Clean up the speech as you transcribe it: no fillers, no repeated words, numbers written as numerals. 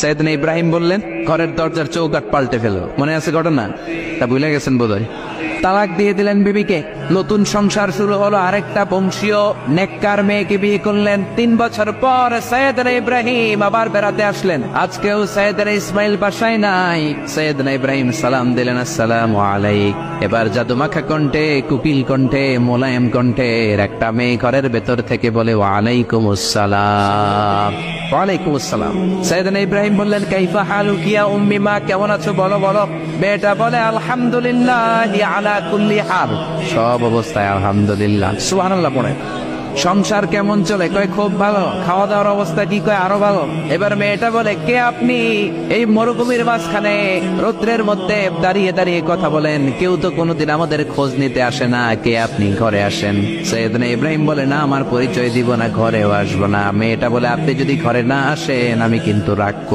সাইয়েদনা ইব্রাহিম বললেন, ঘরের দরজার চৌকাঠ পাল্টে ফেলো। মনে আছে ঘটনা? তা ভুলে গেছেন বোধহয়। তালাক দিয়ে দিলেন বিবিকে। নতুন সংসার শুরু হলো। আরেকটা বংশীয় নেককার মেয়েকে বিয়ে করলেন। 3 বছর পর সাইয়েদনা ইব্রাহিম আবার বেড়াতে আসলেন। আজকেও সাইয়েদনা ইসমাইল বাসায় নাই। সাইয়েদনা ইব্রাহিম সালাম দিলেন, আসসালামু আলাইক। এবার জাদুমাখা কণ্ঠে, কুকিল কণ্ঠে, মোলায়েম কণ্ঠের একটা মেয়ে ঘরের ভেতর থেকে বলে, ওয়ালাইকুমুস সালাম। ওয়ালাইকুম আসসালাম। সাইয়েদনা ইব্রাহিম বললেন, কাইফা হালুকি ইয়া উম্মি, মা কেমন আছো বলো বলো। মেয়েটা বলে, আলহামদুলিল্লাহ আলা কুল্লি হাল, সব অবস্থায় আলহামদুলিল্লাহ। সুবহানাল্লাহ পড়ে। সংসার কেমন চলে? কয় খুব ভালো। খাওয়া দাওয়ার অবস্থা কি? কয় আরো ভালো। এবার মেয়েটা বলে, কে আপনি? এই মরুভূমির মাঝখানে রৌদ্রের মধ্যে দাঁড়িয়ে দাঁড়িয়ে কথা বলেন, কেউ তো কোনোদিন আমাদের খোঁজ নিতে আসে না, কে আপনি? ঘরে আসেন। সাইয়েদনা ইব্রাহিম বলে, না, আমার পরিচয় দিব না, ঘরেও আসবো না। মেয়েটা বলে, আপনি যদি ঘরে না আসেন আমি কিন্তু রাগ করব।